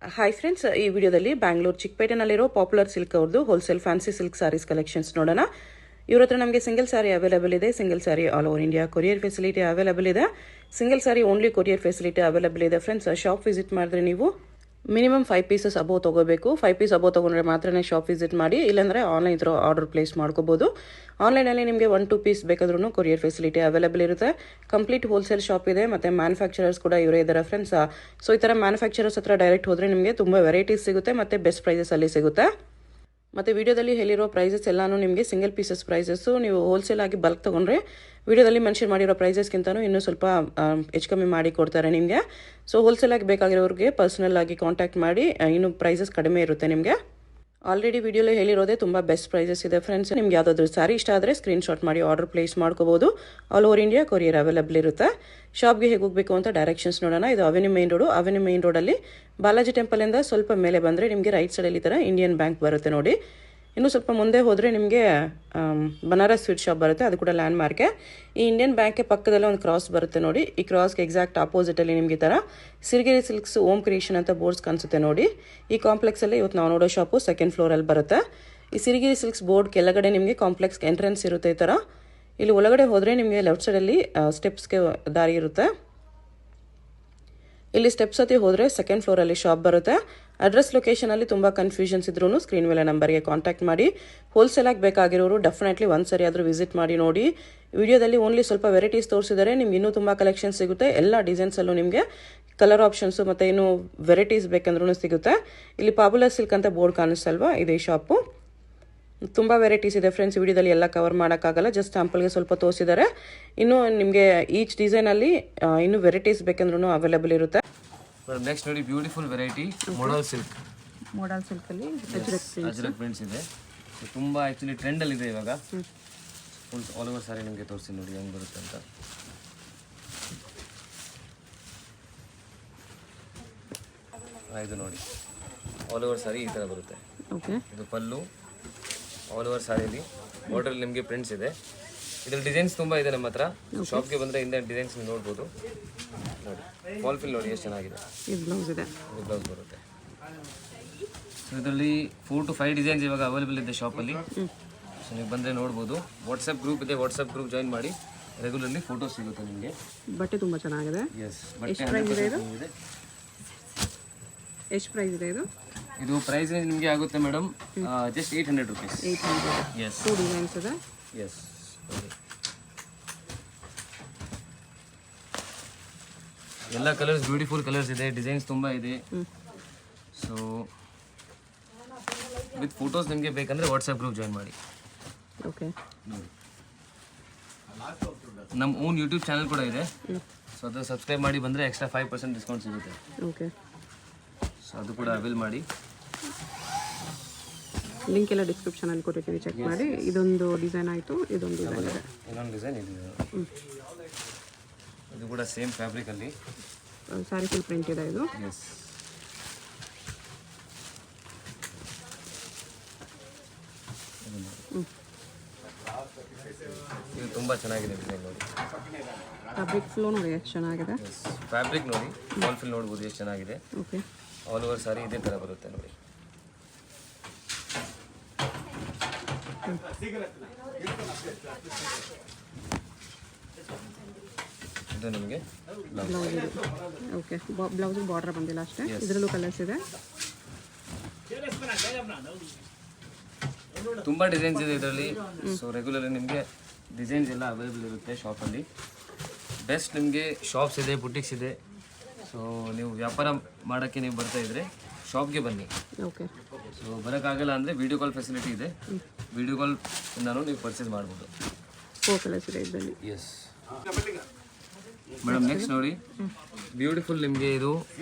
Hi friends, ಈ ವಿಡಿಯೋದಲ್ಲಿ ಬ್ಯಾಂಗ್ಳೂರು ಚಿಕ್ಕಪೇಟೆನಲ್ಲಿರೋ ಪಾಪ್ಯುಲರ್ ಸಿಲ್ಕ್ ಅವ್ರದ್ದು wholesale fancy silk saris collections ನೋಡೋಣ. ಇವ್ರ ಹತ್ರ ನಮಗೆ ಸಿಂಗಲ್ ಸಾರಿ ಅವೈಲೇಬಲ್ ಇದೆ. Single sari all over India courier facility available ಇದೆ. Single sari only courier facility available ಇದೆ. ಫ್ರೆಂಡ್ಸ್, ಶಾಪ್ ವಿಸಿಟ್ ಮಾಡಿದ್ರೆ ನೀವು ಮಿನಿಮಮ್ 5 ಪೀಸಸ್ ಅಬೋವ್ ತೊಗೋಬೇಕು. 5 ಪೀಸ್ ಅಬೋವ್ ತೊಗೊಂಡ್ರೆ ಮಾತ್ರನೇ ಶಾಪ್ ವಿಸಿಟ್ ಮಾಡಿ, ಇಲ್ಲಾಂದರೆ ಆನ್ಲೈನ್ ಥ್ರೂ ಆರ್ಡರ್ ಪ್ಲೇಸ್ ಮಾಡ್ಕೋಬೋದು. ಆನ್ಲೈನಲ್ಲಿ ನಿಮಗೆ 1-2 ಪೀಸ್ ಬೇಕಾದ್ರೂ ಕೊರಿಯರ್ ಫೆಸಿಲಿಟಿ ಅವೈಲೇಬಲ್ ಇರುತ್ತೆ. ಕಂಪ್ಲೀಟ್ ಹೋಲ್ಸೇಲ್ ಶಾಪ್ ಇದೆ, ಮತ್ತು ಮ್ಯಾನುಫ್ಯಾಕ್ಚರರ್ಸ್ ಕೂಡ ಇವರೇ ಇದ್ದಾರೆ ಫ್ರೆಂಡ್ಸ್. ಸೊ ಈ ಥರ ಮ್ಯಾನುಫ್ಯಾಕ್ಚರರ್ಸ್ ಹತ್ರ ಡೈರೆಕ್ಟ್ ಹೋದರೆ ನಿಮಗೆ ತುಂಬ ವೆರೈಟೀಸ್ ಸಿಗುತ್ತೆ ಮತ್ತು ಬೆಸ್ಟ್ ಪ್ರೈಸಸಲ್ಲಿ ಸಿಗುತ್ತೆ. ಮತ್ತು ವಿಡಿಯೋದಲ್ಲಿ ಹೇಳಿರೋ ಪ್ರೈಸಸ್ ಎಲ್ಲಾನು ನಿಮಗೆ ಸಿಂಗಲ್ ಪೀಸಸ್ ಪ್ರೈಸಸ್ಸು. ನೀವು ಹೋಲ್ಸೇಲ್ ಆಗಿ ಬಲ್ಕ್ ತೊಗೊಂಡ್ರೆ ವಿಡಿಯೋದಲ್ಲಿ ಮೆನ್ಷನ್ ಮಾಡಿರೋ ಪ್ರೈಸಸ್ಗಿಂತನೂ ಇನ್ನೂ ಸ್ವಲ್ಪ ಹೆಚ್ಚು ಕಮ್ಮಿ ಮಾಡಿ ಕೊಡ್ತಾರೆ ನಿಮಗೆ. ಸೊ ಹೋಲ್ಸೇಲ್ ಆಗಿ ಬೇಕಾಗಿರೋರಿಗೆ ಪರ್ಸನಲ್ ಆಗಿ ಕಾಂಟ್ಯಾಕ್ಟ್ ಮಾಡಿ, ಇನ್ನೂ ಪ್ರೈಸಸ್ ಕಡಿಮೆ ಇರುತ್ತೆ ನಿಮಗೆ. ಆಲ್ರೆಡಿ ವಿಡಿಯೋಲಿ ಹೇಳಿರೋದೇ ತುಂಬ ಬೆಸ್ಟ್ ಪ್ರೈಸಸ್ ಇದೆ ಫ್ರೆಂಡ್ಸ್. ನಿಮ್ಗೆ ಯಾವುದಾದ್ರೂ ಸಾರಿ ಇಷ್ಟ ಆದರೆ ಸ್ಕ್ರೀನ್ಶಾಟ್ ಮಾಡಿ ಆರ್ಡರ್ ಪ್ಲೇಸ್ ಮಾಡ್ಕೋಬೋದು. All over India courier available ಇರುತ್ತೆ. ಶಾಪ್ಗೆ ಹೇಗೆ ಹೋಗಬೇಕು ಅಂತ ಡೈರೆಕ್ಷನ್ಸ್ ನೋಡೋಣ. ಇದು avenue main road. Avenue main ರೋಡಲ್ಲಿ ಬಾಲಾಜಿ ಟೆಂಪಲಿಂದ ಸ್ವಲ್ಪ ಮೇಲೆ ಬಂದರೆ ನಿಮಗೆ ರೈಟ್ ಸೈಡಲ್ಲಿ ಈ ಥರ ಇಂಡಿಯನ್ ಬ್ಯಾಂಕ್ ಬರುತ್ತೆ ನೋಡಿ. ಇನ್ನೂ ಸ್ವಲ್ಪ ಮುಂದೆ ಹೋದರೆ ನಿಮಗೆ ಬನಾರಸ್ ಸ್ವೀಟ್ ಶಾಪ್ ಬರುತ್ತೆ, ಅದು ಕೂಡ ಲ್ಯಾಂಡ್ ಮಾರ್ಕೆ. ಈ ಇಂಡಿಯನ್ ಬ್ಯಾಂಕ್ಗೆ ಪಕ್ಕದಲ್ಲೇ ಒಂದು ಕ್ರಾಸ್ ಬರುತ್ತೆ ನೋಡಿ. ಈ ಕ್ರಾಸ್ಗೆ ಎಕ್ಸಾಕ್ಟ್ ಆಪೋಸಿಟಲ್ಲಿ ನಿಮಗೆ ಈ ಥರ ಸಿರಿಗೆರೆ ಸಿಲ್ಕ್ಸ್ ಓಮ್ ಕ್ರಿಯೇಷನ್ ಅಂತ ಬೋರ್ಡ್ಸ್ ಕಾಣಿಸುತ್ತೆ ನೋಡಿ. ಈ ಕಾಂಪ್ಲೆಕ್ಸಲ್ಲಿ ಇವತ್ತು ನಾವು ನೋಡೋ ಶಾಪು ಸೆಕೆಂಡ್ ಫ್ಲೋರಲ್ಲಿ ಬರುತ್ತೆ. ಈ ಸಿರಿಗೆರೆ ಸಿಲ್ಕ್ಸ್ ಬೋರ್ಡ್ ಕೆಳಗಡೆ ನಿಮಗೆ ಕಾಂಪ್ಲೆಕ್ಸ್ ಎಂಟ್ರೆನ್ಸ್ ಇರುತ್ತೆ ಈ ಥರ. ಇಲ್ಲಿ ಒಳಗಡೆ ಹೋದರೆ ನಿಮಗೆ ಲೆಫ್ಟ್ ಸೈಡಲ್ಲಿ ಸ್ಟೆಪ್ಸ್ಗೆ ದಾರಿ ಇರುತ್ತೆ. ಇಲ್ಲಿ ಸ್ಟೆಪ್ಸ್ ಹತ್ತಿ ಹೋದರೆ ಸೆಕೆಂಡ್ ಫ್ಲೋರಲ್ಲಿ ಶಾಪ್ ಬರುತ್ತೆ. ಅಡ್ರೆಸ್ ಲೊಕೇಶನಲ್ಲಿ ತುಂಬ ಕನ್ಫ್ಯೂಷನ್ಸ್ ಇದ್ರೂ ಸ್ಕ್ರೀನ್ ಮೇಲೆ ನಂಬರ್ಗೆ ಕಾಂಟ್ಯಾಕ್ಟ್ ಮಾಡಿ. ಹೋಲ್ಸೇಲಾಗಿ ಬೇಕಾಗಿರೋರು ಡೆಫಿನೆಟ್ಲಿ ಒಂದು ಸರಿ ಆದರೂ ವಿಸಿಟ್ ಮಾಡಿ ನೋಡಿ. ವಿಡಿಯೋದಲ್ಲಿ ಓನ್ಲಿ ಸ್ವಲ್ಪ ವೆರೈಟೀಸ್ ತೋರಿಸಿದರೆ ನಿಮ್ಗೆ ಇನ್ನೂ ತುಂಬ ಕಲೆಕ್ಷನ್ಸ್ ಸಿಗುತ್ತೆ. ಎಲ್ಲ ಡಿಸೈನ್ಸಲ್ಲೂ ನಿಮಗೆ ಕಲರ್ ಆಪ್ಷನ್ಸು ಮತ್ತು ಇನ್ನೂ ವೆರೈಟೀಸ್ ಬೇಕಂದ್ರೂ ಸಿಗುತ್ತೆ. ಇಲ್ಲಿ ಪಾಪ್ಯುಲರ್ ಸಿಲ್ಕ್ ಅಂತ ಬೋರ್ಡ್ ಕಾಣಿಸ್ತಲ್ವಾ, ಇದೇ ಶಾಪು. ತುಂಬ ವೆರೈಟೀಸ್ ಇದೆ ಫ್ರೆಂಡ್ಸ್. ವಿಡಿಯೋದಲ್ಲಿ ಎಲ್ಲ ಕವರ್ ಮಾಡೋಕ್ಕಾಗಲ್ಲ, ಜಸ್ಟ್ ಸ್ಯಾಂಪಲ್ಗೆ ಸ್ವಲ್ಪ ತೋರಿಸಿದ್ದಾರೆ. ಇನ್ನೂ ನಿಮಗೆ ಈಚ್ ಡಿಸೈನಲ್ಲಿ ಇನ್ನೂ ವೆರೈಟೀಸ್ ಬೇಕಂದ್ರೂ ಅವೈಲೇಬಲ್ ಇರುತ್ತೆ. ನೆಕ್ಸ್ಟ್ ನೋಡಿ, beautiful variety modal silk. Modal ಸಿಲ್ಕಲ್ಲಿ ಅಜ್ರಕ್ ಪ್ರಿಂಟ್ಸ್ ಇದೆ. ತುಂಬ ಆ್ಯಕ್ಚುಲಿ ಟ್ರೆಂಡಲ್ಲಿದೆ ಇವಾಗ. ಫುಲ್ ಆಲ್ ಓವರ್ ಸಾರಿ ನಿಮಗೆ ತೋರಿಸಿ ನೋಡಿ ಹೆಂಗೆ ಬರುತ್ತೆ ಅಂತ. ಇದು ನೋಡಿ, ಆಲ್ ಓವರ್ ಸಾರಿ ಈ ಥರ ಬರುತ್ತೆ. ಇದು ಪಲ್ಲು. ಆಲ್ ಓವರ್ ಸಾರಿಯಲ್ಲಿ ಬಾರ್ಡರ್ ನಿಮಗೆ ಪ್ರಿಂಟ್ಸ್ ಇದೆ. ಇದ್ರಲ್ಲಿ ಡಿಸೈನ್ಸ್ ತುಂಬ ಇದೆ ನಮ್ಮ ಹತ್ರ. ಶಾಪ್ಗೆ ಬಂದರೆ ಹಿಂದೆ ಡಿಸೈನ್ಸ್ ನೋಡ್ಬೋದು ನೋಡಿ. ಫಾಲ್ ಫಿಲ್ ನೋಡಿ ಎಷ್ಟು ಚೆನ್ನಾಗಿದೆ. ಇದು ಬ್ಲೌಸ್ ಬರುತ್ತೆ. ಸೊ ಇದರಲ್ಲಿ 4 to 5 ಡಿಸೈನ್ಸ್ ಇವಾಗ ಅವೈಲೇಬಲ್ ಇದೆ ಶಾಪಲ್ಲಿ. ಸೊ ನೀವು ಬಂದರೆ ನೋಡ್ಬೋದು. ವಾಟ್ಸಪ್ ಗ್ರೂಪ್ ಇದೆ, ವಾಟ್ಸಪ್ ಗ್ರೂಪ್ ಜಾಯಿನ್ ಮಾಡಿ. ರೆಗ್ಯುಲರ್ಲಿ ಫೋಟೋಸ್ ಸಿಗುತ್ತೆ ನಿಮಗೆ. ಬಟ್ಟೆ ತುಂಬ ಚೆನ್ನಾಗಿದೆ. ಎಸ್, ಬಟ್ಟೆ ಎಷ್ಟು ಪ್ರೈಸ್ ಇದೆ ಇದು? ಇದು ಪ್ರೈಸ್ ನಿಮಗೆ ಆಗುತ್ತೆ madam just 800 rupees. 800. Yes, 2 designs ಇದೆ. ಎಸ್, ಎಲ್ಲ ಕಲರ್ಸ್ ಬ್ಯೂಟಿಫುಲ್ ಕಲರ್ಸ್ ಇದೆ. ಡಿಸೈನ್ಸ್ ತುಂಬ ಇದೆ. ಸೊ ವಿತ್ ಫೋಟೋಸ್ ನಿಮಗೆ ಬೇಕಂದರೆ ವಾಟ್ಸಪ್ ಗ್ರೂಪ್ ಜಾಯಿನ್ ಮಾಡಿ. ಓಕೆ, ನಮ್ಮ ಓನ್ ಯೂಟ್ಯೂಬ್ ಚಾನಲ್ ಕೂಡ ಇದೆ. ಸೊ ಅದು ಸಬ್ಸ್ಕ್ರೈಬ್ ಮಾಡಿ ಬಂದರೆ ಎಕ್ಸ್ಟ್ರಾ 5% ಡಿಸ್ಕೌಂಟ್ ಸಿಗುತ್ತೆ. ಓಕೆ, ಸೊ ಅದು ಕೂಡ ಅವೈಲ್ ಮಾಡಿ. ಲಿಂಕ್ ಎಲ್ಲ ಡಿಸ್ಕ್ರಿಪ್ಷನಲ್ಲಿ ಕೊಟ್ಟಿರ್ತೀವಿ, ಚೆಕ್ ಮಾಡಿ. ಇದೊಂದು ಡಿಸೈನ್ ಆಯಿತು, ಇದೊಂದು ಡಿಸೈನ್ ಇದೆ. ಇನ್ನೊಂದು ಡಿಸೈನ್ ಇದೆ. ಇದು ಕೂಡ ಸೇಮ್ ಫ್ಯಾಬ್ರಿಕಲ್ಲಿ ಸ್ಯಾರಿ ಫುಲ್ ಪ್ರಿಂಟ್ ಇದೆ ಇದು. ಎಸ್, ಇದು ತುಂಬ ಚೆನ್ನಾಗಿದೆ ಡಿಸೈನ್ ನೋಡಿ. ಫ್ಯಾಬ್ರಿಕ್ ಫ್ಲೋ ನೋಡಿ ಎಷ್ಟು ಚೆನ್ನಾಗಿದೆ. ಫ್ಯಾಬ್ರಿಕ್ ನೋಡಿ, ಫಾಲ್ ಫಿಲ್ ನೋಡ್ಬೋದು ಎಷ್ಟು ಚೆನ್ನಾಗಿದೆ. ಓಕೆ, ಆಲ್ ಓವರ್ ಸಾರಿ ಇದೇ ಥರ ಬರುತ್ತೆ ನೋಡಿ. ಇದು ನಿಮಗೆ ಬ್ಲೌಸ್ ಇದೆ. ಓಕೆ, ಬ್ಲೌಸಿಗೆ ಬಾರ್ಡರ್ ಬಂದಿಲ್ಲ ಅಷ್ಟೇ. ಇದರಲ್ಲೂ ಕಲರ್ಸ್ ಇದೆ. ತುಂಬ ಡಿಸೈನ್ಸ್ ಇದೆ ಇದರಲ್ಲಿ. ಸೊ ರೆಗ್ಯುಲರ್ಲಿ ನಿಮಗೆ ಡಿಸೈನ್ಸ್ ಎಲ್ಲ ಅವೈಲೇಬಲ್ ಇರುತ್ತೆ ಶಾಪಲ್ಲಿ. ಬೆಸ್ಟ್ ನಿಮಗೆ ಶಾಪ್ಸ್ ಇದೆ, ಬುಟಿಕ್ಸ್ ಇದೆ. ಸೊ ನೀವು ವ್ಯಾಪಾರ ಮಾಡೋಕ್ಕೆ ನೀವು ಬರ್ತಾ ಇದ್ದರೆ ಶಾಪ್ಗೆ ಬನ್ನಿ. ಓಕೆ, ಸೊ ಬರೋಕ್ಕಾಗಲ್ಲ ಅಂದರೆ ವಿಡಿಯೋ ಕಾಲ್ ಫೆಸಿಲಿಟಿ ಇದೆ. ವಿಡಿಯೋ ಕಾಲ್ ಇಂದನೂ ನೀವು ಪರ್ಚೇಸ್ ಮಾಡ್ಬೋದು. 4 ಕಲರ್ಸ್ ಇದೆ ಇದರಲ್ಲಿ. ಎಸ್ ಮೇಡಮ್, ನೆಕ್ಸ್ಟ್ ನೋಡಿ, ಬ್ಯೂಟಿಫುಲ್ ನಿಮಗೆ ಇದು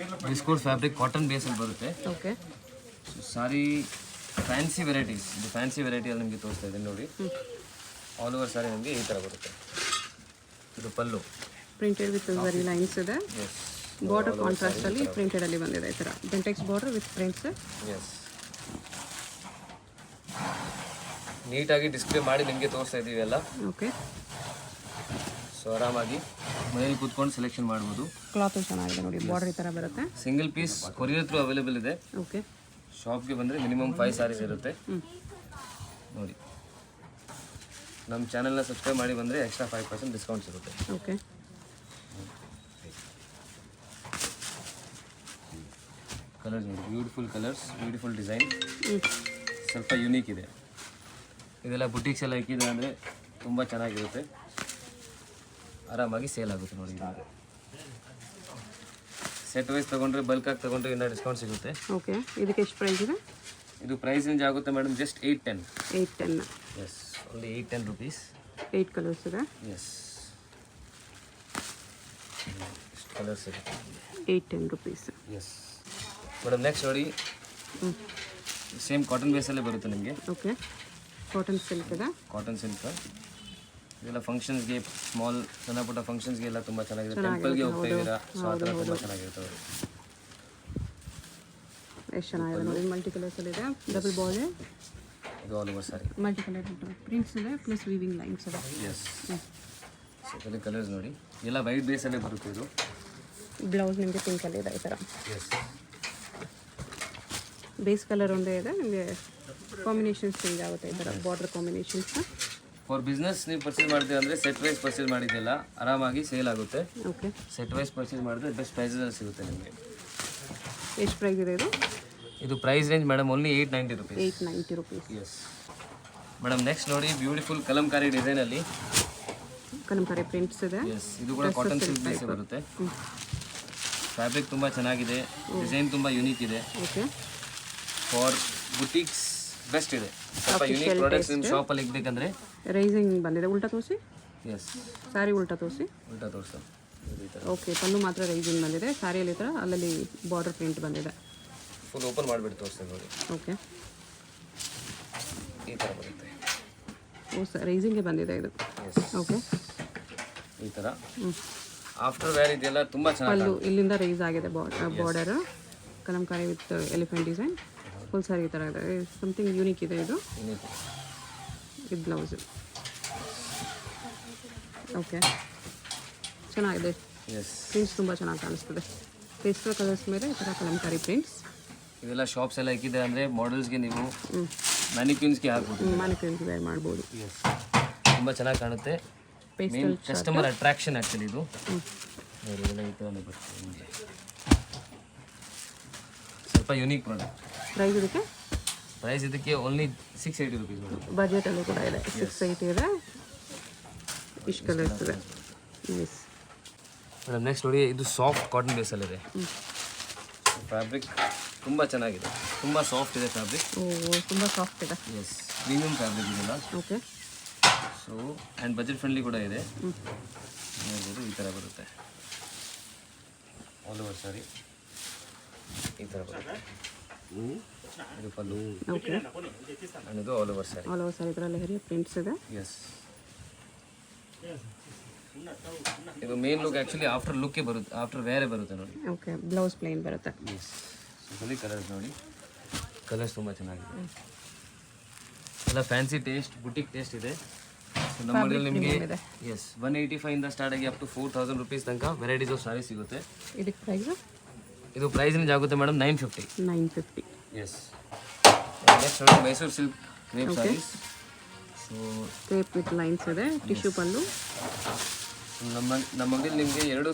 ವಿಸ್ಕೋಟ್ ಫ್ಯಾಬ್ರಿಕ್ ಕಾಟನ್ ಬೇಸಲ್ಲಿ ಬರುತ್ತೆ. ಓಕೆ, ಸಾರಿ ಫ್ಯಾನ್ಸಿ ವೆರೈಟೀಸ್. ಇದು ಫ್ಯಾನ್ಸಿ ವೆರೈಟಿಯಲ್ಲಿ ನಿಮಗೆ ತೋರಿಸ್ತಾ ಇದ್ದೀನಿ ನೋಡಿ. ಆಲ್ ಓವರ್ ಸಾರಿ ನಿಮಗೆ ಈ ಥರ ಬರುತ್ತೆ. ಇದು pallu printed with very lines ಇದೆ. ಎಸ್, ಬಾರ್ಡರ್ ಕಾಂಟ್ರಾಸ್ಟಲ್ಲಿ ಪ್ರಿಂಟೆಡಲ್ಲಿ ಬಂದಿದೆ ಈ ಥರ Bentex border with prints. Yes, ನೀಟಾಗಿ ಡಿಸ್ಪ್ಲೇ ಮಾಡಿ ನಿಮಗೆ ತೋರಿಸ್ತಾ ಇದ್ದೀವಿ ಎಲ್ಲ. ಓಕೆ, ಸೊ ಆರಾಮಾಗಿ ಮನೇಲಿ ಕೂತ್ಕೊಂಡು ಸೆಲೆಕ್ಷನ್ ಮಾಡ್ಬೋದು. ಕ್ಲಾತು ಚೆನ್ನಾಗಿದೆ ನೋಡಿ, ಬಾರ್ಡರ್ ಈ ಥರ ಬರುತ್ತೆ. Single piece courier through available ಇದೆ. ಓಕೆ, ಶಾಪ್ಗೆ ಬಂದರೆ ಮಿನಿಮಮ್ 5 ಸ್ಯಾರೀಸ್ ಇರುತ್ತೆ ನೋಡಿ. ನಮ್ಮ ಚಾನಲ್ನ ಸಬ್ಸ್ಕ್ರೈಬ್ ಮಾಡಿ ಬಂದರೆ ಎಕ್ಸ್ಟ್ರಾ 5% ಡಿಸ್ಕೌಂಟ್ ಸಿಗುತ್ತೆ. ಓಕೆ, ಕಲರ್ಸ್ ನೋಡಿ, ಬ್ಯೂಟಿಫುಲ್ ಕಲರ್ಸ್, ಬ್ಯೂಟಿಫುಲ್ ಡಿಸೈನ್, ಸ್ವಲ್ಪ ಯುನೀಕ್ ಇದೆ. ಇದೆಲ್ಲ ಬುಟೀಕ್ಸ್ ಎಲ್ಲ ಇಕ್ಕಿದೆ ಅಂದರೆ ತುಂಬ ಚೆನ್ನಾಗಿರುತ್ತೆ, ಆರಾಮಾಗಿ ಸೇಲ್ ಆಗುತ್ತೆ ನೋಡಿ. ಇದು ಸೆಟ್ ವೈಸ್ ತೊಗೊಂಡ್ರೆ, ಬಲ್ಕಾಗಿ ತೊಗೊಂಡ್ರೆ ಇನ್ನೂ ಡಿಸ್ಕೌಂಟ್ ಸಿಗುತ್ತೆ. ಓಕೆ, ಇದಕ್ಕೆ ಎಷ್ಟು ಪ್ರೈಸ್ ಇದೆ? ಇದು ಪ್ರೈಸ್ ರೇಂಜ್ ಆಗುತ್ತೆ madam just 810. 810. Yes, only 810 rupees. 8 colours ಇದೆ. ಎಸ್, ಕಲರ್ಸ್ ಇದೆ. 810 ರುಪೀಸ್. ಎಸ್ ಮೇಡಮ್, ನೆಕ್ಸ್ಟ್ ನೋಡಿ, ಸೇಮ್ ಕಾಟನ್ ಬೇಸಲ್ಲೇ ಬರುತ್ತೆ ನಿಮಗೆ. ಓಕೆ, ಕಾಟನ್ ಸಿಲ್ಕ್ ಇದೆ. ಕಾಟನ್ ಸಿಲ್ಕ್ ಇದೆಲ್ಲ ಫಂಕ್ಷನ್ಸ್ಗೆ, ಸ್ಮಾಲ್ ಸಣ್ಣ ಪುಟ್ಟ ಫಂಕ್ಷನ್ಸ್ಗೆ ಎಲ್ಲ ತುಂಬ ಚೆನ್ನಾಗಿದೆ. ಟೆಂಪಲ್ಗೆ ಹೋಗ್ತಾ ಇದ್ದೀರಾ, ಸೊ ಆ ಥರ ತುಂಬ ಚೆನ್ನಾಗಿರ್ತವೆ. ಎಷ್ಟು ಚೆನ್ನಾಗಿದೆ ನೋಡಿ, ಮಲ್ಟಿ ಕಲರ್ಸಲ್ಲಿ ಇದೆ. ಡಬಲ್ ಬಾರ್ಡರ್, ಇದು ಆಲ್ ಓವರ್ ಸಾರಿ, ಮಲ್ಟಿ ಕಲರ್ ಪ್ರಿಂಟ್ಸ್ ಇದೆ, ಪ್ಲಸ್ ವೀವಿಂಗ್ ಲೈನ್ಸ್ ಇದೆ. ಎಸ್, ಸೊ ಇದರಲ್ಲಿ ಕಲರ್ಸ್ ನೋಡಿ, ಎಲ್ಲ ವೈಟ್ ಬೇಸಲ್ಲೇ ಬರುತ್ತೆ. ಇದು ಬ್ಲೌಸ್ ನಿಮಗೆ ಪಿಂಕಲ್ಲಿ ಇದೆ ಈ ಥರ. ಎಸ್, ಬೇಸ್ ಕಲರ್ ಒಂದೇ ಇದೆ, ನಿಮಗೆ ಕಾಂಬಿನೇಷನ್ಸ್ ಚೇಂಜ್ ಆಗುತ್ತೆ ಈ ಥರ ಬಾರ್ಡರ್ ಕಾಂಬಿನೇಷನ್ಸ್. ಫಾರ್ ಬಿಸ್ನೆಸ್ ನೀವು ಪರ್ಚೇಸ್ ಮಾಡ್ತೀವಿ ಅಂದರೆ ಸೆಟ್ ವೈಸ್ ಪರ್ಚೇಸ್ ಮಾಡಿದ್ದೆಲ್ಲ ಆರಾಮಾಗಿ ಸೇಲ್ ಆಗುತ್ತೆ. ಓಕೆ, ಸೆಟ್ ವೈಸ್ ಪರ್ಚೇಸ್ ಮಾಡಿದ್ರೆ ಬೆಸ್ಟ್ ಪ್ರೈಸಲ್ಲಿ ಸಿಗುತ್ತೆ ನಿಮಗೆ. ಎಷ್ಟು ಪ್ರೈಸ್ ಇದೆ ಇದು? ಇದು price range madam only 890 rupees. 890 rupees. Yes madam, next ನೋಡಿ, ಬ್ಯೂಟಿಫುಲ್ ಕಲಂಕಾರಿ ಡಿಸೈನಲ್ಲಿ ಕಲಂಕಾರಿ ಪ್ರಿಂಟ್ಸ್ ಇದೆ. ಎಸ್, ಇದು ಕೂಡ ಕಾಟನ್ ಸಿಲ್ಕ್ ಬೇಸ್ ಬರುತ್ತೆ. ಫ್ಯಾಬ್ರಿಕ್ ತುಂಬ ಚೆನ್ನಾಗಿದೆ, ಡಿಸೈನ್ ತುಂಬ ಯುನೀಕ್ ಇದೆ. ಓಕೆ, ಫಾರ್ ಬುಟೀಕ್ಸ್ ಬೆಸ್ಟ್ ಇದೆ. ಸ್ವಲ್ಪ ಯುನೀಕ್ ಪ್ರಾಡಕ್ಟ್ಸ್ ನಿಮ್ಮ ಶಾಪಲ್ಲಿ ಇರಬೇಕಂದ್ರೆ. ರೈಸಿಂಗ್ ಬಂದಿದೆ, ಉಲ್ಟಾ ತೋರಿಸಿ. ಎಸ್, ಸ್ಯಾರಿ ಉಲ್ಟಾ ತೋರಿಸಿ. ಉಲ್ಟಾ ತೋರಿಸು. ಈ ಥರ ಓಕೆ, ಪಲ್ಲು ಮಾತ್ರ ರೈಸಿಂಗ್ ಬಂದಿದೆ, ಸ್ಯಾರಿಯಲ್ಲಿ ಈ ಥರ ಅಲ್ಲಲ್ಲಿ ಬಾರ್ಡರ್ ಪ್ರಿಂಟ್ ಬಂದಿದೆ. ಫುಲ್ ಓಪನ್ ಮಾಡಿಬಿಟ್ಟು ತೋರಿಸ್ತೇವೆ ನೋಡಿ. ಓಕೆ, ಈ ಥರ ಬರುತ್ತೆ. ಓ, ರೈಸಿಂಗ್ಗೆ ಬಂದಿದೆ ಇದು. ಎಸ್, ಓಕೆ, ಈ ಥರ ಆಫ್ಟರ್ ವೇರ್ ಇದೆಲ್ಲ ತುಂಬ ಚೆನ್ನಾಗಿ. ಪಲ್ಲು ಇಲ್ಲಿಂದ ರೈಸ್ ಆಗಿದೆ, border Kalamkari with elephant design. Full sari ಈ ಥರ ಇದೆ, ಸಮಥಿಂಗ್ ಯೂನಿಕ್ ಇದೆ ಇದು. ಇದು ಬ್ಲೌಸು. ಓಕೆ, ಚೆನ್ನಾಗಿದೆ. ಎಸ್, ಪ್ರಿಂಟ್ಸ್ ತುಂಬ ಚೆನ್ನಾಗಿ ಕಾಣಿಸ್ತದೆ. ಪೇಸ್ಟಲ್ ಕಲರ್ಸ್ ಮೇಲೆ ಈ ಥರ ಕಲಂಕಾರಿ ಪ್ರಿಂಟ್ಸ್. ಇವೆಲ್ಲ ಶಾಪ್ಸ್ ಎಲ್ಲ ಇಕ್ಕಿದೆ ಅಂದರೆ ಮಾಡೆಲ್ಸ್ಗೆ ನೀವು ಮ್ಯಾನಿಕ್ಯೂನ್ಸ್ಗೆ ಹಾಕ್ಬೋದು, ಮ್ಯಾನಿಕ್ಯೂನ್ಸ್ ವೇರ್ ಮಾಡ್ಬೋದು. ಎಸ್, ತುಂಬ ಚೆನ್ನಾಗಿ ಕಾಣುತ್ತೆ. Main pastel customer attraction actually ಇದು ನೋಡಿ. ಇದೆಲ್ಲ ಈ ಥರನೇ ಬರುತ್ತೆ ನಿಮಗೆ, ಸ್ವಲ್ಪ ಯುನೀಕ್ ಪ್ರಾಡಕ್ಟ್. ಪ್ರೈಸ್ ಇದಕ್ಕೆ? ಪ್ರೈಸ್ ಇದಕ್ಕೆ ಓನ್ಲಿ 680 ರುಪೀಸ್ ಮೇಡಮ್. ಬಜೆಟಲ್ಲೂ ಕೂಡ ಇದೆ, 680 ಇದೆ. ಇಷ್ಟು ಕಲರ್ಸ್ ಇದೆ. ನೈಸ್ ಮೇಡಮ್, ನೆಕ್ಸ್ಟ್ ನೋಡಿ, ಇದು ಸಾಫ್ಟ್ ಕಾಟನ್ ಬೇಸಲ್ಲಿದೆ. ಫ್ಯಾಬ್ರಿಕ್ ತುಂಬ ಚೆನ್ನಾಗಿದೆ, ತುಂಬ ಸಾಫ್ಟ್ ಇದೆ ಫ್ಯಾಬ್ರಿಕ್. ಓ, ತುಂಬ ಸಾಫ್ಟ್ ಇದೆ. ಎಸ್, ಪ್ರೀಮಿಯಂ ಫ್ಯಾಬ್ರಿಕ್ ಇದೆಲ್ಲ. Okay, so and budget friendly ಕೂಡ ಇದೆ. ನೋಡ್ಬೋದು, ಈ ಥರ ಬರುತ್ತೆ ಆಲ್ ಓವರ್ ಸಾರಿ. ಈ ಥರ ಬರುತ್ತೆ. ಇದು ಪಲ್ಲು. ಓಕೆ, ಆ್ಯಂಡ್ ಇದು ಆಲ್ ಓವರ್ ಸಾರಿ. ಆಲ್ ಓವರ್ ಸಾರಿ ಇದರಲ್ಲಿ ಹೆರಿಯ ಪ್ರಿಂಟ್ಸ್ ಇದೆ. ಎಸ್, ಇದು ಮೇನ್ ಲುಕ್ ಆ್ಯಕ್ಚುಲಿ ಆಫ್ಟರ್ ಲುಕ್ಕೇ ಬರುತ್ತೆ, ಆಫ್ಟರ್ ವೇರೇ ಬರುತ್ತೆ ನೋಡಿ. ಓಕೆ, ಬ್ಲೌಸ್ ಪ್ಲೇನ್ ಬರುತ್ತೆ. ಎಸ್, ಇದರಲ್ಲಿ ಕಲರ್ಸ್ ನೋಡಿ, ಕಲರ್ಸ್ ತುಂಬ ಚೆನ್ನಾಗಿದೆ. ಎಲ್ಲ ಫ್ಯಾನ್ಸಿ ಟೇಸ್ಟ್, ಬುಟಿಕ್ ಟೇಸ್ಟ್ ಇದೆ. ಸೊ ನಮ್ಮಲ್ಲಿ ನಿಮಗೆ ಎಸ್ 185 ಇಂದ ಸ್ಟಾರ್ಟ್ ಆಗಿ ಅಪ್ ಟು 4000 ರುಪೀಸ್ ತನಕ ವೆರೈಟೀಸ್ ಆಫ್ ಸಾರೀಸ್ ಸಿಗುತ್ತೆ. ಇದಕ್ಕೆ ಪ್ರೈಸು? ಇದು ಪ್ರೈಸ್ ರೇಂಜ್ ಆಗುತ್ತೆ ಮೇಡಮ್ 950. 950. ಎಸ್, ನೆಕ್ಸ್ಟ್ ನೋಡಿ, Mysuru silk crepe saris. So crepe with lines ಇದೆ, ಟಿಶ್ಯೂ ಪಲ್ಲು. ನಮ್ಮ ಅಂಗಡಿಯಲ್ಲಿ ನಿಮಗೆ ಎರಡು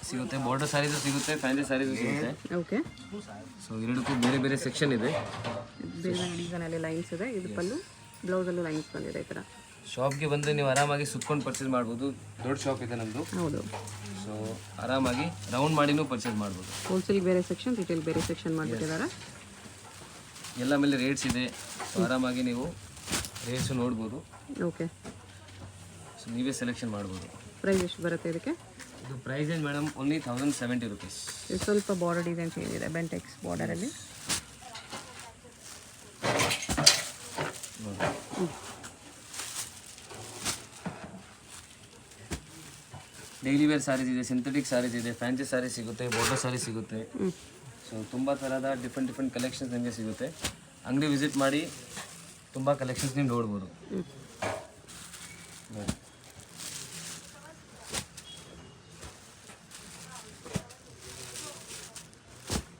ಸಿಗುತ್ತೆ, ಬಾರ್ಡರ್ ಸ್ಯಾರೀಸು ಸಿಗುತ್ತೆ, ಫ್ಯಾನ್ಸಿ ಸ್ಯಾರೀಸು ಸಿಗುತ್ತೆ. ಓಕೆ, ಸೊ ಎರಡಕ್ಕೂ ಬೇರೆ ಬೇರೆ ಸೆಕ್ಷನ್ ಇದೆ. ಬೇರೆ ಡಿಸೈನಲ್ಲಿ ಲೈನ್ಸ್ ಇದೆ. ಇದು ಪಲ್ಲು, ಬ್ಲೌಸಲ್ಲೂ ಲೈನ್ಸ್ ಬಂದಿದೆ ಈ ಥರ. ಶಾಪ್ಗೆ ಬಂದರೆ ನೀವು ಆರಾಮಾಗಿ ಸುತ್ಕೊಂಡು ಪರ್ಚೇಸ್ ಮಾಡ್ಬೋದು. ದೊಡ್ಡ ಶಾಪ್ ಇದೆ ನಮ್ಮದು. ಹೌದು, ಸೊ ಆರಾಮಾಗಿ ರೌಂಡ್ ಮಾಡಿನೂ ಪರ್ಚೇಸ್ ಮಾಡ್ಬೋದು. ಹೋಲ್ಸೇಲ್ ಬೇರೆ ಸೆಕ್ಷನ್, ರಿಟೇಲ್ ಬೇರೆ ಸೆಕ್ಷನ್ ಮಾಡಿಬಿಟ್ಟಿದ್ದಾರೆ. ಎಲ್ಲ ಮೇಲೆ ರೇಟ್ಸ್ ಇದೆ, ಸೊ ಆರಾಮಾಗಿ ನೀವು ರೇಟ್ಸು ನೋಡ್ಬೋದು. ಓಕೆ, ಸೊ ನೀವೇ ಸೆಲೆಕ್ಷನ್ ಮಾಡ್ಬೋದು. ಪ್ರೈಸ್ ಎಷ್ಟು ಬರುತ್ತೆ ಇದಕ್ಕೆ? ಇದು ಪ್ರೈಸ್ ಏನು ಮೇಡಮ್ ಓನ್ಲಿ 1070 ರುಪೀಸ್. ಇದು ಸ್ವಲ್ಪ ಬಾರ್ಡರ್ ಡಿಸೈನ್ ಚೇಂಜ್ ಇದೆ, ಬೆಂಟೆಕ್ಸ್ ಬಾರ್ಡರಲ್ಲಿ. ಡೈಲಿ ವೇರ್ ಸ್ಯಾರೀಸ್ ಇದೆ, ಸಿಂಥೆಟಿಕ್ ಸ್ಯಾರೀಸ್ ಇದೆ, ಫ್ಯಾನ್ಸಿ ಸ್ಯಾರೀಸ್ ಸಿಗುತ್ತೆ, ಬಾರ್ಡರ್ ಸ್ಯಾರೀಸ್ ಸಿಗುತ್ತೆ. ಸೊ ತುಂಬ ಥರದ ಡಿಫ್ರೆಂಟ್ ಕಲೆಕ್ಷನ್ಸ್ ನಿಮಗೆ ಸಿಗುತ್ತೆ. ಅಂಗಡಿ ವಿಸಿಟ್ ಮಾಡಿ ತುಂಬ ಕಲೆಕ್ಷನ್ಸ್ ನೀವು ನೋಡ್ಬೋದು. ನೋಡಿ,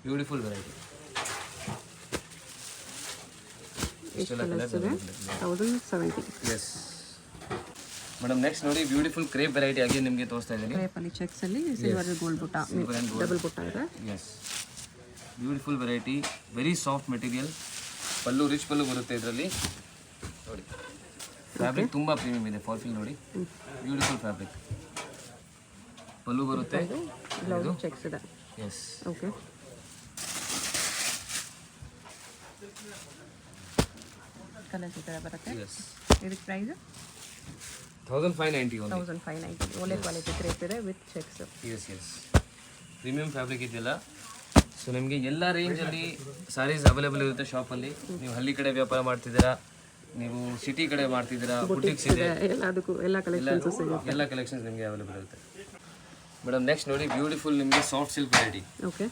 ಬ್ಯೂಟಿಫುಲ್ ವೆರೈಟಿ. ಎಷ್ಟು ಕಲರ್ಸ್ ಇದೆ? 1070. ಎಸ್ ಮೇಡಮ್, ನೆಕ್ಸ್ಟ್ ನೋಡಿ ಬ್ಯೂಟಿಫುಲ್ ಕ್ರೇಪ್ ವೆರೈಟಿ ಆಗಿ ನಿಮಗೆ ತೋರಿಸ್ತಾ ಇದ್ದೀನಿ. ಕ್ರೇಪಲ್ಲಿ ಚೆಕ್ಸಲ್ಲಿ ಸಿಲ್ವರ್ ಗೋಲ್ಡ್ ಬುಟ್ಟ, ಡಬಲ್ ಬುಟ್ಟ ಇದೆ. Yes, beautiful variety, very soft material. Pallu rich pallu ಬರುತ್ತೆ ಇದರಲ್ಲಿ ನೋಡಿ. ಫ್ಯಾಬ್ರಿಕ್ ತುಂಬ ಪ್ರೀಮಿಯಂ ಇದೆ. ಫಾಲ್ಫಿಲ್ ನೋಡಿ, ಬ್ಯೂಟಿಫುಲ್ ಫ್ಯಾಬ್ರಿಕ್. ಪಲ್ಲು ಬರುತ್ತೆ, ಬ್ಲೌಸ್ ಚೆಕ್ಸ್ ಇದೆ. ಎಸ್ ಓಕೆ, ಕಲರ್ಸ್ ಈ ಥರ ಬರುತ್ತೆ. ಎಸ್, ಇದಕ್ಕೆ ಪ್ರೈಸ್ 1590 ಓನ್ಲಿ. 1590. ಒಳ್ಳೆ ಕ್ವಾಲಿಟಿ ಕ್ರೇಪ್ ಇದೆ with checks. Yes yes, premium fabric ಇದೆಯಲ್ಲ. ಸೊ ನಿಮಗೆ ಎಲ್ಲ ರೇಂಜಲ್ಲಿ ಸ್ಯಾರೀಸ್ ಅವೈಲೇಬಲ್ ಇರುತ್ತೆ ಶಾಪಲ್ಲಿ. ನೀವು ಹಳ್ಳಿ ಕಡೆ ವ್ಯಾಪಾರ ಮಾಡ್ತಿದ್ದೀರಾ, ನೀವು ಸಿಟಿ ಕಡೆ ಮಾಡ್ತಿದ್ದೀರಾ, ಬುಟಿಕ್ಸ್ ಇದೆ, ಎಲ್ಲದಕ್ಕೂ ಎಲ್ಲ ಕಲೆಕ್ಷನ್ಸ್ ಸಿಗುತ್ತೆ. ಎಲ್ಲ ಕಲೆಕ್ಷನ್ಸ್ ನಿಮಗೆ ಅವೈಲೇಬಲ್ ಇರುತ್ತೆ. ಮೇಡಮ್ ನೆಕ್ಸ್ಟ್ ನೋಡಿ ಬ್ಯೂಟಿಫುಲ್ ನಿಮಗೆ soft silk variety. Okay,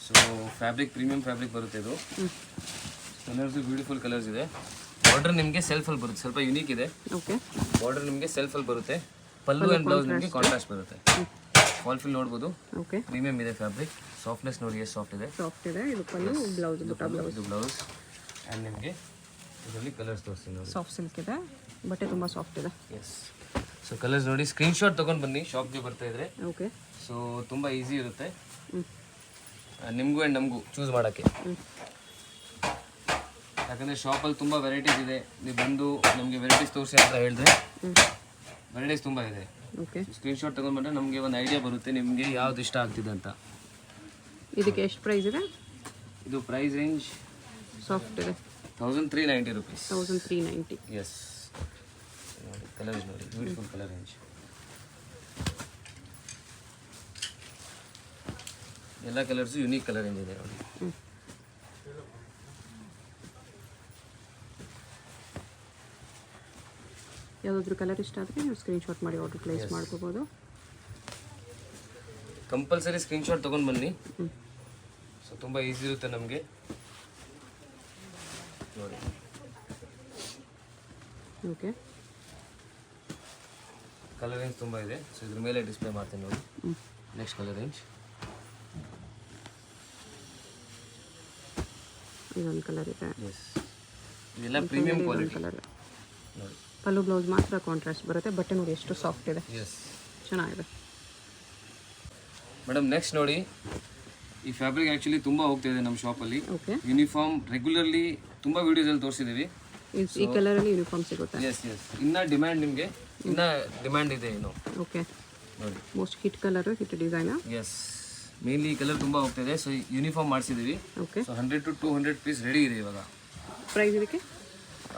so fabric premium fabric ಬರುತ್ತೆ ಇದು. ಕಲರ್ಸು ಬ್ಯೂಟಿಫುಲ್ ಕಲರ್ಸ್ ಇದೆ. ಬಾರ್ಡರ್ ನಿಮಗೆ ಸೆಲ್ಫಲ್ಲಿ ಬರುತ್ತೆ, ಸ್ವಲ್ಪ ಯುನೀಕ್ ಇದೆ. ಓಕೆ, ಬಾರ್ಡರ್ ನಿಮಗೆ ಸೆಲ್ಫಲ್ಲಿ ಬರುತ್ತೆ. ಪಲ್ಲು ಆ್ಯಂಡ್ ಬ್ಲೌಸ್ ನಿಮಗೆ ಕಾಂಟ್ರಾಸ್ಟ್ ಬರುತ್ತೆ. ಫಾಲ್ಫಿಲ್ ನೋಡ್ಬೋದು. ಓಕೆ, ಪ್ರೀಮಿಯಂ ಇದೆ ಫ್ಯಾಬ್ರಿಕ್. ಸಾಫ್ಟ್ನೆಸ್ ನೋಡಿ ಎಷ್ಟು ಸಾಫ್ಟ್ ಇದೆ. ಸಾಫ್ಟ್ ಇದೆ. ಇದು ಪಲ್ಲು, ಬ್ಲೌಸ್ ಬುಟ್ಟ, ಬ್ಲೌಸ್ ಇದು ಬ್ಲೌಸ್. ಆ್ಯಂಡ್ ನಿಮಗೆ ಇದರಲ್ಲಿ ಕಲರ್ಸ್ ತೋರಿಸ್ತೀನಿ ನೋಡಿ. ಸಾಫ್ಟ್ ಸಿಲ್ಕ್ ಇದೆ, ಬಟ್ಟೆ ತುಂಬ ಸಾಫ್ಟ್ ಇದೆ. ಎಸ್, ಸೊ ಕಲರ್ಸ್ ನೋಡಿ, ಸ್ಕ್ರೀನ್ಶಾಟ್ ತೊಗೊಂಡು ಬನ್ನಿ ಶಾಪ್ಗೆ ಬರ್ತಾ ಇದ್ರೆ. ಓಕೆ, ಸೊ ತುಂಬ ಈಸಿ ಇರುತ್ತೆ ನಿಮಗೂ ಆ್ಯಂಡ್ ನಮಗೂ ಚೂಸ್ ಮಾಡೋಕ್ಕೆ. ಯಾಕಂದರೆ ಶಾಪಲ್ಲಿ ತುಂಬ ವೆರೈಟೀಸ್ ಇದೆ. ನೀವು ಬಂದು ನಮಗೆ ವೆರೈಟೀಸ್ ತೋರಿಸಿ ಅಂತ ಹೇಳಿದ್ರೆ ವೆರೈಟೀಸ್ ತುಂಬ ಇದೆ. ಓಕೆ, ಸ್ಕ್ರೀನ್ಶಾಟ್ ತೊಗೊಂಡ್ಬಂದ್ರೆ ನಮಗೆ ಒಂದು ಐಡಿಯಾ ಬರುತ್ತೆ ನಿಮಗೆ ಯಾವ್ದು ಇಷ್ಟ ಆಗ್ತಿದೆ ಅಂತ. ಇದಕ್ಕೆ ಎಷ್ಟು ಪ್ರೈಸ್ ಇದೆ? ಇದು ಪ್ರೈಸ್ ರೇಂಜ್ ಸಾಫ್ಟ್ ಇದೆ, 1390 rupees. 1390. ಎಸ್, ನೋಡಿ ಕಲರ್ಸ್ ನೋಡಿ, ಬ್ಯೂಟಿಫುಲ್ ಕಲರ್ ರೇಂಜ್. ಎಲ್ಲ ಕಲರ್ಸು ಯುನೀಕ್ ಕಲರ್ ರೇಂಜ್ ಇದೆ ನೋಡಿ. ಯಾವುದಾದ್ರೂ ಕಲರ್ ಇಷ್ಟ ಆದರೆ ನೀವು ಸ್ಕ್ರೀನ್ಶಾಟ್ ಮಾಡಿ ಆರ್ಡರ್ ಪ್ಲೇಸ್ ಮಾಡ್ಕೋಬೋದು. ಕಂಪಲ್ಸರಿ ಸ್ಕ್ರೀನ್ಶಾಟ್ ತೊಗೊಂಡು ಬನ್ನಿ. ಸೊ ತುಂಬ ಈಸಿ ಇರುತ್ತೆ ನಮಗೆ ನೋಡಿ. ಓಕೆ, ಕಲರ್ ರೇಂಜ್ ತುಂಬ ಇದೆ. ಸೊ ಇದ್ರ ಮೇಲೆ ಡಿಸ್ಪ್ಲೇ ಮಾಡ್ತೀನಿ ನೋಡಿ. ನೆಕ್ಸ್ಟ್ ಕಲರ್ ರೇಂಜ್ ಇದೊಂದು ಕಲರ್ ಇದೆ. ಎಸ್, ಇದೆಲ್ಲ ಪ್ರೀಮಿಯಂ ಕ್ವಾಲಿಟಿ ಕಲರ್ ನೋಡಿ. ಪಲ್ಲು ಬ್ಲೌಸ್ ಮಾತ್ರ ಕಾಂಟ್ರಾಸ್ಟ್ ಬರುತ್ತೆ. ಬಟ್ಟೆ ನೋಡಿ ಎಷ್ಟು ಸಾಫ್ಟ್ ಇದೆ, ಎಸ್, ಚೆನ್ನಾಗಿದೆ. ಮೇಡಮ್ ನೆಕ್ಸ್ಟ್ ನೋಡಿ, ಈ ಫ್ಯಾಬ್ರಿಕ್ ಆ್ಯಕ್ಚುಲಿ ತುಂಬ ಹೋಗ್ತಿದೆ ನಮ್ಮ ಶಾಪಲ್ಲಿ. ಓಕೆ, ಯೂನಿಫಾರ್ಮ್ ರೆಗ್ಯುಲರ್ಲಿ ತುಂಬ ವೀಡಿಯೋಸಲ್ಲಿ ತೋರಿಸಿದ್ದೀವಿ. ಈ ಕಲರಲ್ಲಿ ಯೂನಿಫಾರ್ಮ್ ಸಿಗುತ್ತೆ. ಎಸ್ ಎಸ್, ಇನ್ನೂ ಡಿಮ್ಯಾಂಡ್ ನಿಮಗೆ ಇನ್ನೂ ಡಿಮ್ಯಾಂಡ್ ಇದೆ ಇನ್ನು ಓಕೆ, ನೋಡಿ. Most hit colour, hit design. Yes, mainly ಈ ಕಲರ್ ತುಂಬ ಹೋಗ್ತಿದೆ. ಸೊ ಯೂನಿಫಾರ್ಮ್ ಮಾಡಿಸಿದ್ದೀವಿ. Okay, so 100 to 200 piece ready ಇದೆ ಇವಾಗ. ಪ್ರೈಸ್ ಇದಕ್ಕೆ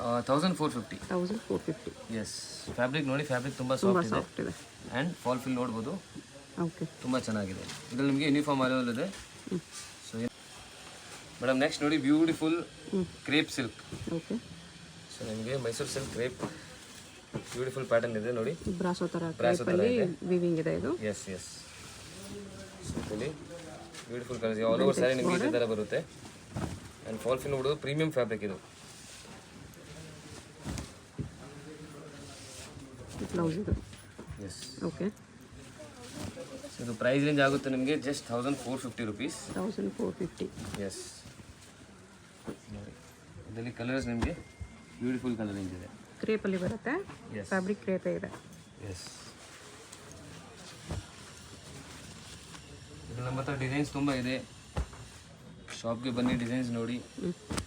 1450. 1450. ಎಸ್, ಫ್ಯಾಬ್ರಿಕ್ ನೋಡಿ, ಫ್ಯಾಬ್ರಿಕ್ ತುಂಬ ತುಂಬ ಸಾಫ್ಟ್ ಇದೆ. ಸಾಫ್ಟ್ ಇದೆ. ಆ್ಯಂಡ್ ಫಾಲ್ ಫಿಲ್ ನೋಡ್ಬೋದು, ಓಕೆ, ತುಂಬ ಚೆನ್ನಾಗಿದೆ. ಇದರಲ್ಲಿ ನಿಮಗೆ ಯೂನಿಫಾರ್ಮ್ ಅವೈಲೇಬಲ್ ಇದೆ. ಸೊ ಮೇಡಮ್ ನೆಕ್ಸ್ಟ್ ನೋಡಿ beautiful crepe silk. Okay, so ನಿಮಗೆ Mysore silk crepe beautiful pattern ಇದೆ ನೋಡಿ. ಬ್ರಾಸೋ ಥರ ಬ್ರಾಸೋ ಥರ ಇದೆ. ವಿವಿಂಗ್ ಇದೆ ಇದು. ಎಸ್ ಎಸ್, ಸೊ ಇದರಲ್ಲಿ beautiful colours all over sari ನಿಮಗೆ ಇದೇ ಥರ ಬರುತ್ತೆ. ಆ್ಯಂಡ್ ಫಾಲ್ ಫಿಲ್ ನೋಡೋದು ಪ್ರೀಮಿಯಂ ಫ್ಯಾಬ್ರಿಕ್ ಇದು. ಬ್ಲೌಸ್ ಇದು. ಎಸ್, ಓಕೆ, ಇದು ಪ್ರೈಸ್ ರೇಂಜ್ ಆಗುತ್ತೆ ನಿಮಗೆ ಜಸ್ಟ್ 1450 rupees. 1450. ಎಸ್, ನೋಡಿ ಇದರಲ್ಲಿ ಕಲರ್ಸ್ ನಿಮಗೆ ಬ್ಯೂಟಿಫುಲ್ ಕಲರ್ ರೇಂಜ್ ಇದೆ. ಕ್ರೇಪಲ್ಲಿ ಬರುತ್ತೆ. ಎಸ್, ಫ್ಯಾಬ್ರಿಕ್ ಕ್ರೇಪೇ ಇದೆ. ಎಸ್, ಇದು ನಮ್ಮ ಹತ್ರ ಡಿಸೈನ್ಸ್ ತುಂಬ ಇದೆ. ಶಾಪ್ಗೆ ಬನ್ನಿ, ಡಿಸೈನ್ಸ್ ನೋಡಿ.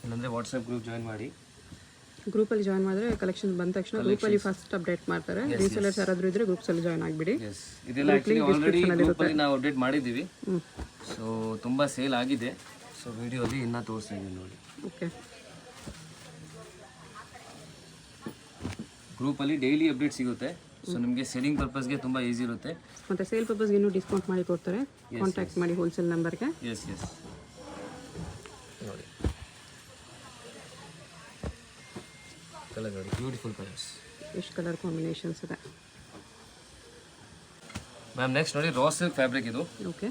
ಇಲ್ಲಾಂದರೆ ವಾಟ್ಸಪ್ ಗ್ರೂಪ್ ಜಾಯಿನ್ ಮಾಡಿ. ಗ್ರೂಪಲ್ಲಿ ಜಾಯ್ನ್ ಮಾಡಿದ್ರೆ ಕಲೆಕ್ಷನ್ ಬಂದ ತಕ್ಷಣ ಗ್ರೂಪಲ್ಲಿ ಫಸ್ಟ್ ಅಪ್ಡೇಟ್ ಮಾಡ್ತಾರೆ. ರೀಸೆಲರ್ಸ್ ಯಾರಾದರೂ ಇದ್ರೆ ಗ್ರೂಪ್ಸಲ್ಲಿ ಜಾಯ್ನ್ ಆಗಿಬಿಡಿ. ಎಸ್, ಇದೆಲ್ಲ ಆ್ಯಕ್ಚುಲಿ ಆಲ್ರೆಡಿ ಗ್ರೂಪಲ್ಲಿ ನಾವು ಅಪ್ಡೇಟ್ ಮಾಡಿದ್ದೀವಿ. ಸೊ ತುಂಬ ಸೇಲ್ ಆಗಿದೆ. ಸೊ ವಿಡಿಯೋಲಿ ಇನ್ನೂ ತೋರಿಸ್ತಾ ಇದ್ದೀನಿ ನೋಡಿ. ಓಕೆ, ಗ್ರೂಪಲ್ಲಿ ಡೈಲಿ ಅಪ್ಡೇಟ್ ಸಿಗುತ್ತೆ. ಸೊ ನಿಮಗೆ ಸೆಲ್ಲಿಂಗ್ ಪರ್ಪಸ್ಗೆ ತುಂಬ ಈಸಿ ಇರುತ್ತೆ. ಮತ್ತು ಸೇಲ್ ಪರ್ಪಸ್ಗೆ ಇನ್ನೂ ಡಿಸ್ಕೌಂಟ್ ಮಾಡಿ ಕೊಡ್ತಾರೆ. ಕಾಂಟ್ಯಾಕ್ಟ್ ಮಾಡಿ ಹೋಲ್ಸೇಲ್ ನಂಬರ್ಗೆ. ಎಸ್ ಎಸ್, ನೋಡಿ ಕಲರ್ ನೋಡಿ, ಬ್ಯೂಟಿಫುಲ್ ಕಲರ್ಸ್. ಎಷ್ಟು ಕಲರ್ ಕಾಂಬಿನೇಷನ್ಸ್ ಇದೆ. ಮ್ಯಾಮ್ ನೆಕ್ಸ್ಟ್ ನೋಡಿ ರಾ ಸಿಲ್ಕ್ ಫ್ಯಾಬ್ರಿಕ್ ಇದು. ಓಕೆ,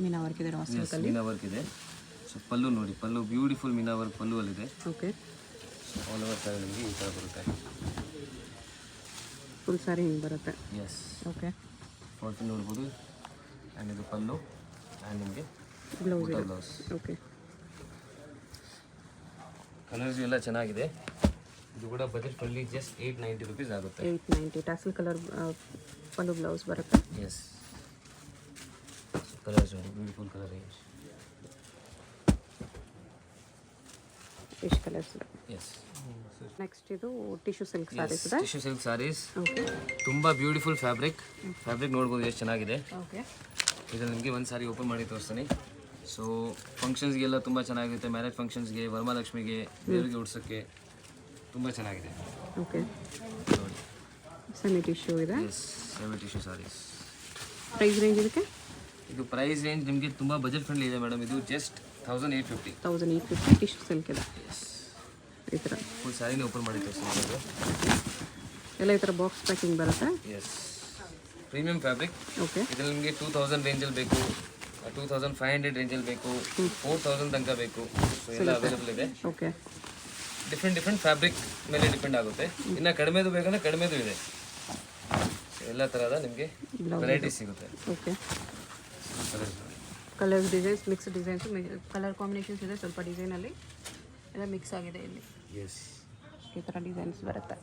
ಮೀನಾ ವರ್ಕ್ ಇದೆ. ರಾ ಸಿಲ್ಕಲ್ಲಿ ಮೀನಾ ವರ್ಕ್ ಇದೆ. ಸೊ ಪಲ್ಲು ನೋಡಿ, ಪಲ್ಲು ಬ್ಯೂಟಿಫುಲ್ ಮೀನಾ ವರ್ಕ್ ಪಲ್ಲುವಲ್ಲಿದೆ. ಓಕೆ, ಆಲ್ ಓವರ್ ಸ್ಯಾರಿ ನಿಮಗೆ ಈ ಥರ ಬರುತ್ತೆ. ಫುಲ್ ಸ್ಯಾರಿ ಹಿಂಗೆ ಬರುತ್ತೆ. ಎಸ್, ಓಕೆ, ಫಾಲ್ ಫಿಲ್ ನೋಡ್ಬೋದು. ಆ್ಯಂಡ್ ಇದು ಪಲ್ಲು ಆ್ಯಂಡ್ ನಿಮಗೆ ಬ್ಲೌಸ್ ಇದೆ. ಬ್ಲೌಸ್. ಓಕೆ. ಕಲರ್ಸ್ ಎಲ್ಲ ಚೆನ್ನಾಗಿದೆ. ಇದು ಕೂಡ ಬಜೆಟ್ ಫ್ರೆಂಡ್ಲಿ, ಜಸ್ಟ್ 890 ರುಪೀಸ್ ಆಗುತ್ತೆ. 890. ಟಾಸಲ್ ಕಲರ್ ಪಲ್ಲು ಬ್ಲೌಸ್ ಬರುತ್ತೆ. ಎಸ್, ಕಲರ್ಸ್ ನೋಡಿ, beautiful colour range. Fish colours. Yes. Next ಇದು ಟಿಶ್ಯೂ ಸಿಲ್ಕ್ ಸಾರೀಸ್ ಇದೆ. Tissue silk sarees. ಓಕೆ. ತುಂಬ ಬ್ಯೂಟಿಫುಲ್ ಫ್ಯಾಬ್ರಿಕ್ ನೋಡ್ಬೋದು ಎಷ್ಟು ಚೆನ್ನಾಗಿದೆ. ಓಕೆ. ಇದು ನಿಮಗೆ ಒಂದು ಸಾರಿ ಓಪನ್ ಮಾಡಿ ತೋರಿಸ್ತೀನಿ. ಸೊ ಫಂಕ್ಷನ್ಸ್ಗೆಲ್ಲ ತುಂಬ ಚೆನ್ನಾಗಿರುತ್ತೆ. ಮ್ಯಾರೇಜ್ ಫಂಕ್ಷನ್ಸ್ಗೆ, ವರಮಹಾಲಕ್ಷ್ಮಿಗೆ, ದೇವರಿಗೆ ಉಡ್ಸೋಕ್ಕೆ ತುಂಬ ಚೆನ್ನಾಗಿದೆ. ಓಕೆ. ನೋಡಿ, ಸೆಮಿ ಟಿಶ್ಯೂ ಇದೆ. Yes, semi tissue sarees. Price range ಇದಕ್ಕೆ? ಇದು ಪ್ರೈಸ್ ರೇಂಜ್ ನಿಮಗೆ ತುಂಬ ಬಜೆಟ್ ಫ್ರೆಂಡ್ಲಿ ಇದೆ ಮೇಡಮ್. ಇದು ಜಸ್ಟ್ 1850. 1850 ಟಿಶ್ಯೂ ಸಿಲ್ಕ್ ಇದೆ. ಎಸ್, ಈ ಥರ ಫುಲ್ ಸ್ಯಾರಿನೇ ಓಪನ್ ಮಾಡಿ ತೋರಿಸ್ತೀನಿ. ಎಲ್ಲ ಈ ಥರ ಬಾಕ್ಸ್ ಪ್ಯಾಕಿಂಗ್ ಬರುತ್ತೆ. Yes, premium fabric. ಓಕೆ. ಇದರಲ್ಲಿ ನಿಮಗೆ 2000 ರೇಂಜಲ್ಲಿ ಬೇಕು, 2500 ರೇಂಜಲ್ಲಿ ಬೇಕು, 4000 ತನಕ ಬೇಕು. ಸೊ ಎಲ್ಲ ಅವೈಲೇಬಲ್ ಇದೆ. ಓಕೆ. ಡಿಫ್ರೆಂಟ್ ಫ್ಯಾಬ್ರಿಕ್ ಮೇಲೆ ಡಿಪೆಂಡ್ ಆಗುತ್ತೆ. ಇನ್ನು ಕಡಿಮೆದು ಬೇಕಂದ್ರೆ ಕಡಿಮೆದು ಇದೆ. ಎಲ್ಲ ಥರದ ನಿಮಗೆ ವೆರೈಟಿ ಸಿಗುತ್ತೆ. Okay. Colours designs, mix designs, colour combinations ಇದೆ. ಸ್ವಲ್ಪ ಡಿಸೈನಲ್ಲಿ ಎಲ್ಲ ಮಿಕ್ಸ್ ಆಗಿದೆ ಇಲ್ಲಿ. ಎಸ್, ಈ ಥರ ಡಿಸೈನ್ಸ್ ಬರುತ್ತೆ.